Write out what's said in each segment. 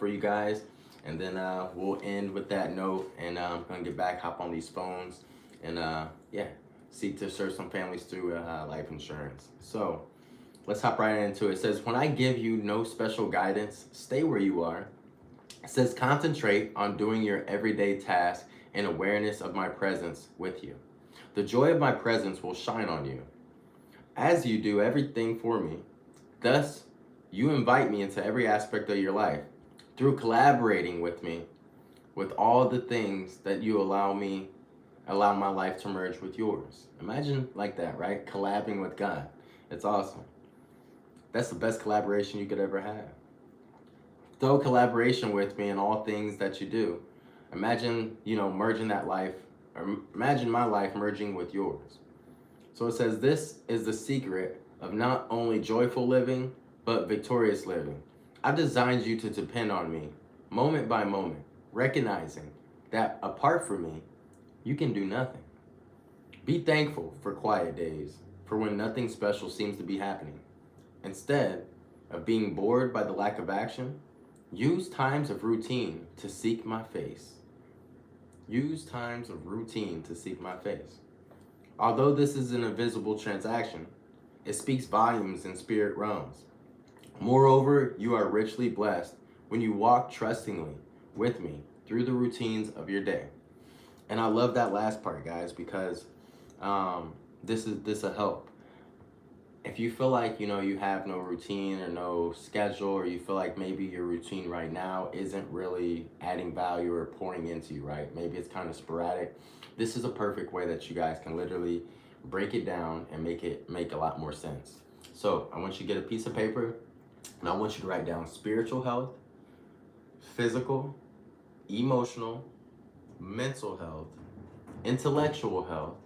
for you guys. And then we'll end with that note, and I'm going to get back, hop on these phones, and yeah, seek to serve some families through life insurance. So let's hop right into it. It says, when I give you no special guidance, stay where you are. It says, concentrate on doing your everyday task in awareness of my presence with you. The joy of my presence will shine on you as you do everything for me. Thus, you invite me into every aspect of your life through collaborating with me with all the things that you allow my life to merge with yours. Imagine like that, right? Collabing with God. It's awesome. That's the best collaboration you could ever have. Throw collaboration with me in all things that you do. Imagine, merging that life, or imagine my life merging with yours. So it says, this is the secret of not only joyful living, but victorious living. I've designed you to depend on me, moment by moment, recognizing that apart from me, you can do nothing. Be thankful for quiet days, for when nothing special seems to be happening. Instead of being bored by the lack of action, use times of routine to seek my face. Use times of routine to seek my face. Although this is an invisible transaction, it speaks volumes in spirit realms. Moreover, you are richly blessed when you walk trustingly with me through the routines of your day. And I love that last part, guys, because this will help. If you feel like, you have no routine or no schedule, or you feel like maybe your routine right now isn't really adding value or pouring into you, right? Maybe it's kind of sporadic. This is a perfect way that you guys can literally break it down and make a lot more sense. So I want you to get a piece of paper, and I want you to write down spiritual health, physical, emotional, mental health, intellectual health,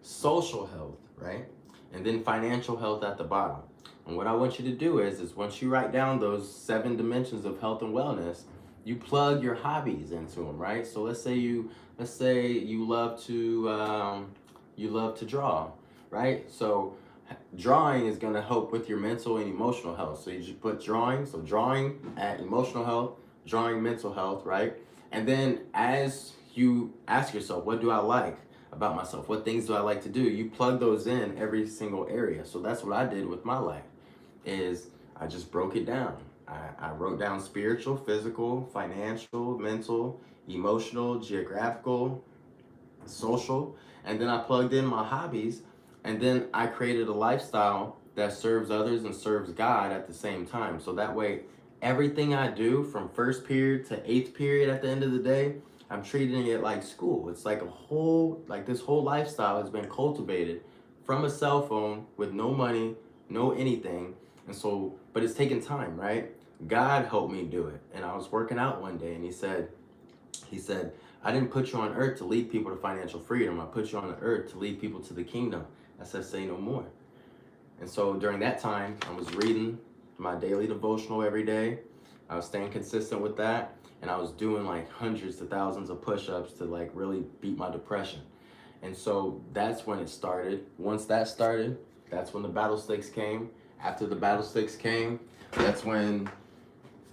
social health, right? And then financial health at the bottom. And what I want you to do is once you write down those 7 dimensions of health and wellness, you plug your hobbies into them, right? So let's say you love to draw, right? So drawing is going to help with your mental and emotional health. So you just put drawing, so drawing at emotional health, drawing mental health, right? And then as you ask yourself, what do I like about myself? What things do I like to do? You plug those in every single area. So that's what I did with my life, is I just broke it down. I wrote down spiritual, physical, financial, mental, emotional, geographical, social, and then I plugged in my hobbies, and then I created a lifestyle that serves others and serves God at the same time. So that way, everything I do from first period to 8th period at the end of the day, I'm treating it like school. It's like this whole lifestyle has been cultivated from a cell phone with no money, no anything. And so, but it's taken time, right? God helped me do it. And I was working out one day, and he said, I didn't put you on earth to lead people to financial freedom. I put you on the earth to lead people to the kingdom. I said, say no more. And so during that time, I was reading my daily devotional every day. I was staying consistent with that. And I was doing like hundreds to thousands of push-ups to like really beat my depression. And so that's when it started. Once that started, that's when the battle sticks came. After the battle sticks came, that's when,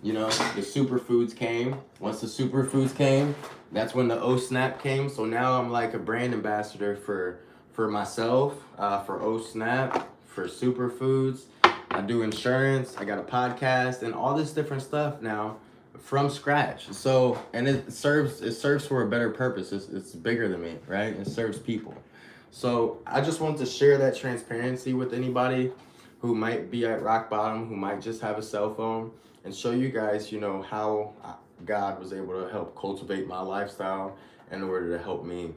the superfoods came. Once the superfoods came, that's when the O Snap came. So now I'm like a brand ambassador for myself, for O Snap, for superfoods. I do insurance. I got a podcast and all this different stuff now from scratch. So, and it serves for a better purpose. It's bigger than me, right? It serves people. So I just want to share that transparency with anybody who might be at rock bottom, who might just have a cell phone, and show you guys, how God was able to help cultivate my lifestyle in order to help me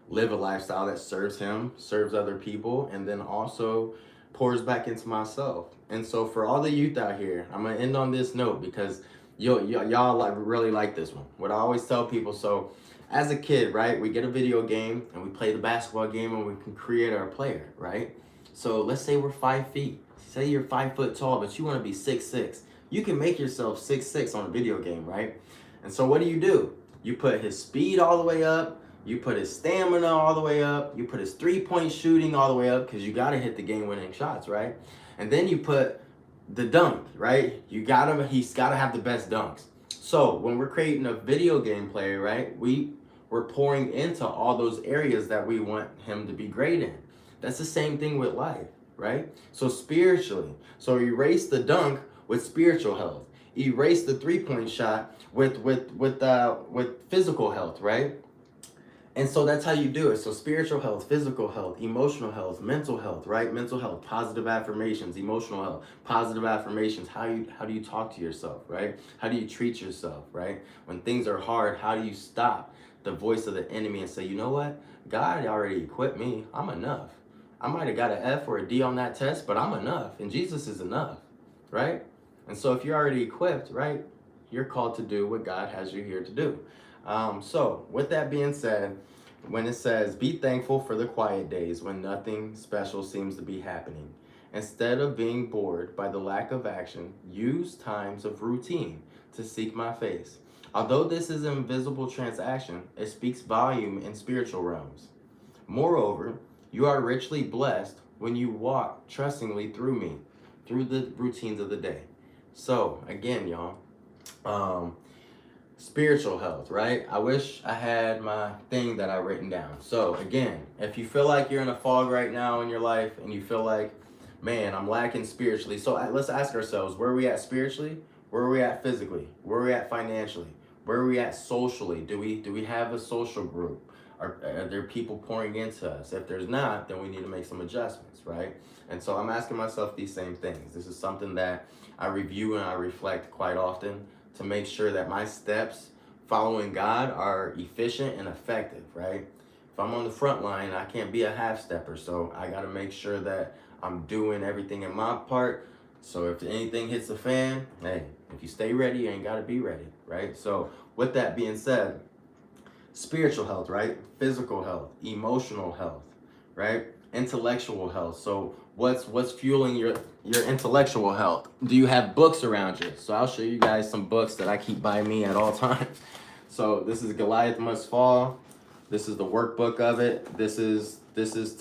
live a lifestyle that serves him, serves other people, and then also pours back into myself. And so for all the youth out here, I'm gonna end on this note because y'all really like this one. What I always tell people, so as a kid, right, we get a video game and we play the basketball game and we can create our player, right? So let's say we're 5 feet. Say you're 5 foot tall, but you want to be 6'6". You can make yourself 6'6" on a video game, right? And so what do? You put his speed all the way up. You put his stamina all the way up. You put his 3-point shooting all the way up, because you got to hit the game-winning shots, right? And then you put the dunk, right? He's gotta have the best dunks. So when we're creating a video game player, right, we're pouring into all those areas that we want him to be great in. That's the same thing with life, right? So spiritually, so erase the dunk with spiritual health. Erase the 3-point shot with physical health, right? And so that's how you do it. So spiritual health, physical health, emotional health, mental health, right? Mental health, positive affirmations, emotional health, positive affirmations. How do you talk to yourself, right? How do you treat yourself, right? When things are hard, how do you stop the voice of the enemy and say, you know what? God already equipped me. I'm enough. I might have got an F or a D on that test, but I'm enough. And Jesus is enough, right? And so if you're already equipped, right, you're called to do what God has you here to do. So with that being said, when it says, be thankful for the quiet days when nothing special seems to be happening. Instead of being bored by the lack of action, use times of routine to seek my face. Although this is an invisible transaction, it speaks volume in spiritual realms. Moreover, you are richly blessed when you walk trustingly through me, through the routines of the day. So, again, y'all, um, spiritual health, right? I wish I had my thing that I written down. So again, if you feel like you're in a fog right now in your life and you feel like, man, I'm lacking spiritually. So let's ask ourselves, where are we at spiritually? Where are we at physically? Where are we at financially? Where are we at socially? Do we have a social group? Are there people pouring into us? If there's not, then we need to make some adjustments, right? And so I'm asking myself these same things. This is something that I review and I reflect quite often to make sure that my steps following God are efficient and effective, right? If I'm on the front line, I can't be a half stepper. So I got to make sure that I'm doing everything in my part. So if anything hits the fan, hey, if you stay ready, you ain't got to be ready, right? So with that being said, spiritual health, right? Physical health, emotional health, right? Intellectual health. So what's fueling your intellectual health? Do you have books around you? So I'll show you guys some books that I keep by me at all times. So this is Goliath Must Fall. This is the workbook of it. This is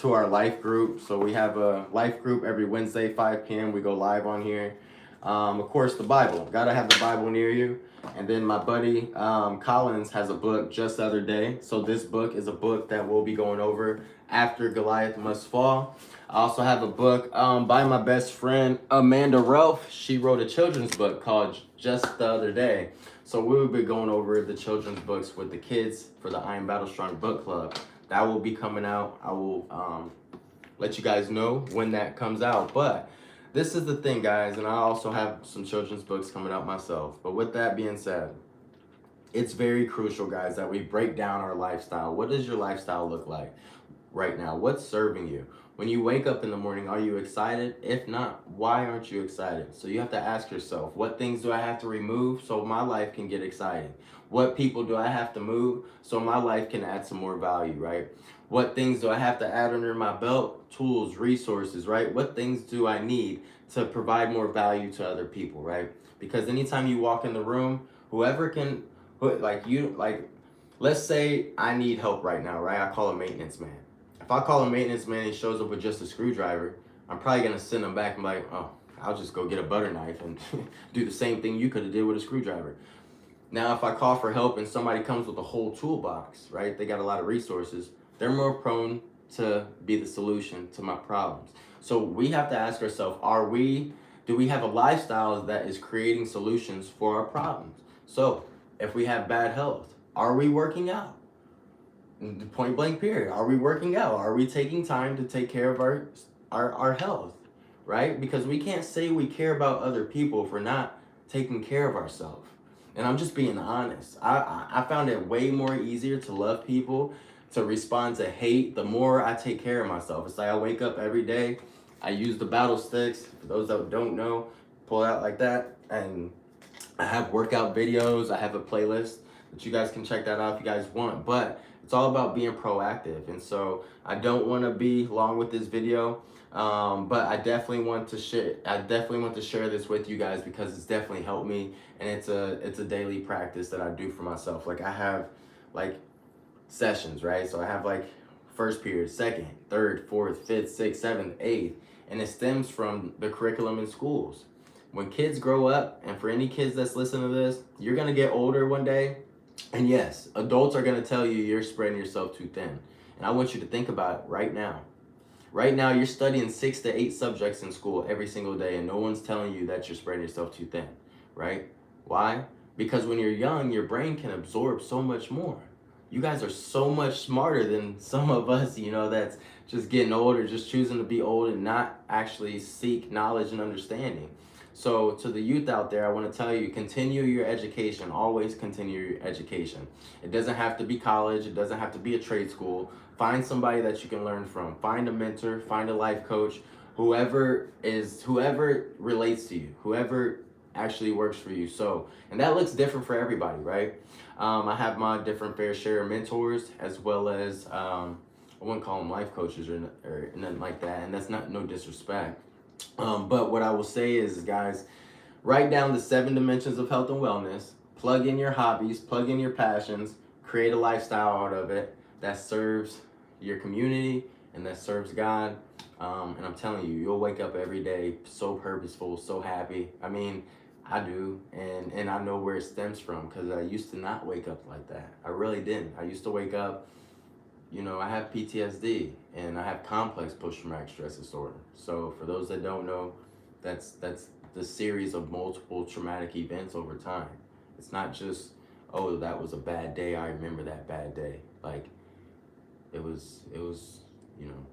to our life group. So we have a life group every Wednesday, 5 p.m. We go live on here. Of course, the Bible. Gotta have the Bible near you. And then my buddy Collins has a book just the other day. So this book is a book that we'll be going over after Goliath Must Fall. I also have a book by my best friend Amanda Ralph. She wrote a children's book called Just the Other Day. So we will be going over the children's books with the kids for the I Am Battlestrong book club. That will be coming out. I will let you guys know when that comes out. But this is the thing, guys, and I also have some children's books coming out myself. But with that being said, it's very crucial, guys, that we break down our lifestyle. What does your lifestyle look like right now? What's serving you? When you wake up in the morning, are you excited? If not, why aren't you excited? So you have to ask yourself, what things do I have to remove so my life can get exciting? What people do I have to move so my life can add some more value, right? What things do I have to add under my belt? Tools, resources, right? What things do I need to provide more value to other people, right? Because anytime you walk in the room, whoever can, let's say I need help right now, right? I call a maintenance man. If I call a maintenance man, he shows up with just a screwdriver, I'm probably gonna send him back and be like, oh, I'll just go get a butter knife and do the same thing you could have did with a screwdriver. Now, if I call for help and somebody comes with a whole toolbox, right? They got a lot of resources. They're more prone to be the solution to my problems. So we have to ask ourselves, do we have a lifestyle that is creating solutions for our problems? So if we have bad health, are we working out? Point blank period. Are we working out? Are we taking time to take care of our health, right? Because we can't say we care about other people if we're not taking care of ourselves. And I'm just being honest. I found it way more easier to love people, to respond to hate, the more I take care of myself. It's like I wake up every day, I use the battle sticks. For those that don't know, pull it out like that. And I have workout videos. I have a playlist that you guys can check that out if you guys want. But it's all about being proactive. And so I don't want to be long with this video. But I definitely want to share this with you guys because it's definitely helped me, and it's a daily practice that I do for myself. Like I have like sessions, right? So I have like first period, second, third, fourth, fifth, sixth, seventh, eighth, and it stems from the curriculum in schools. when kids grow up, and for any kids that's listening to this, you're going to get older one day. And yes, adults are going to tell you you're spreading yourself too thin. And I want you to think about it right now. Right now, you're studying 6 to 8 subjects in school every single day, and no one's telling you that you're spreading yourself too thin, right? Why? Because when you're young, your brain can absorb so much more. You guys are so much smarter than some of us, that's just getting old or just choosing to be old and not actually seek knowledge and understanding. So, to the youth out there, I want to tell you, continue your education. Always continue your education. It doesn't have to be college, it doesn't have to be a trade school. Find somebody that you can learn from. Find a mentor, find a life coach, whoever relates to you, whoever actually works for you. So, and that looks different for everybody, right? I have my different fair share of mentors, as well as I wouldn't call them life coaches or nothing like that, and that's not no disrespect. But what I will say is, guys, write down the 7 dimensions of health and wellness. Plug in your hobbies, plug in your passions, create a lifestyle out of it that serves your community and that serves God. And I'm telling you, you'll wake up every day so purposeful, so happy. I mean, I do, and I know where it stems from, because I used to not wake up like that. I really didn't. I used to wake up, I have PTSD and I have complex post-traumatic stress disorder. So for those that don't know, that's the series of multiple traumatic events over time. It's not just, oh, that was a bad day, I remember that bad day. Like, it was, you know.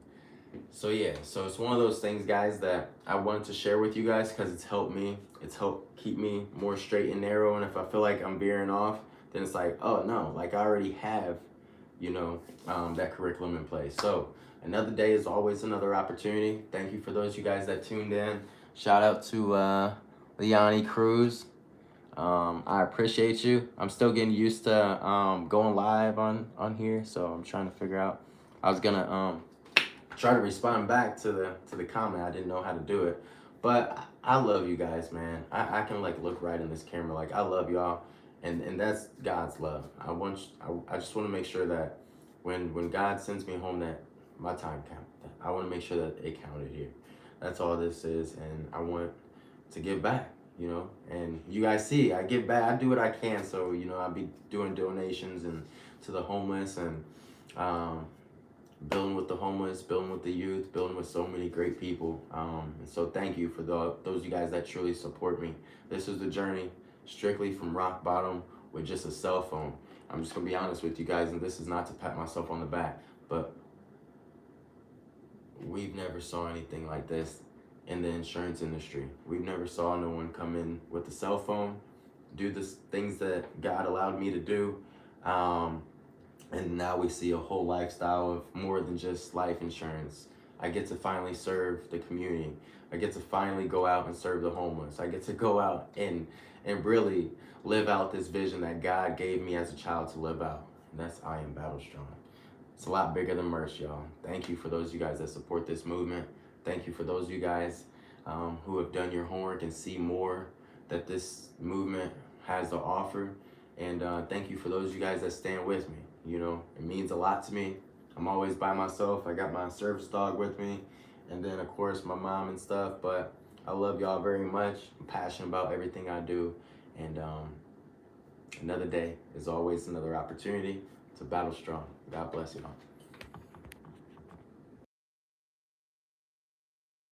So yeah, so it's one of those things, guys, that I wanted to share with you guys, because it's helped me. It's helped keep me more straight and narrow. And if I feel like I'm veering off, then it's like, oh no, like I already have, that curriculum in place. So another day is always another opportunity. Thank you for those you guys that tuned in. Shout out to Leonie Cruz. I appreciate you. I'm still getting used to going live on here, so I'm trying to figure out. I was gonna try to respond back to the comment. I didn't know how to do it, but I love you guys, man. I can like look right in this camera, like I love y'all, and that's God's love. I just want to make sure that when God sends me home, that my time counted. I want to make sure that it counted here. That's all this is, and I want to give back. And you guys see, I give back. I do what I can. So I'll be doing donations and to the homeless, and building with the homeless, building with the youth, building with so many great people. And so thank you for those of you guys that truly support me. This is the journey, strictly from rock bottom with just a cell phone. I'm just gonna be honest with you guys, and this is not to pat myself on the back, but we've never saw anything like this in the insurance industry. We've never saw no one come in with a cell phone, do the things that God allowed me to do. And now we see a whole lifestyle of more than just life insurance. I get to finally serve the community. I get to finally go out and serve the homeless. I get to go out and really live out this vision that God gave me as a child to live out. And that's I Am Battlestrong. It's a lot bigger than merch, y'all. Thank you for those of you guys that support this movement. Thank you for those of you guys who have done your homework and see more that this movement has to offer. And thank you for those of you guys that stand with me. It means a lot to me. I'm always by myself. I got my service dog with me, and then of course my mom and stuff. But I love y'all very much. I'm passionate about everything I do, and another day is always another opportunity to battle strong. God bless y'all.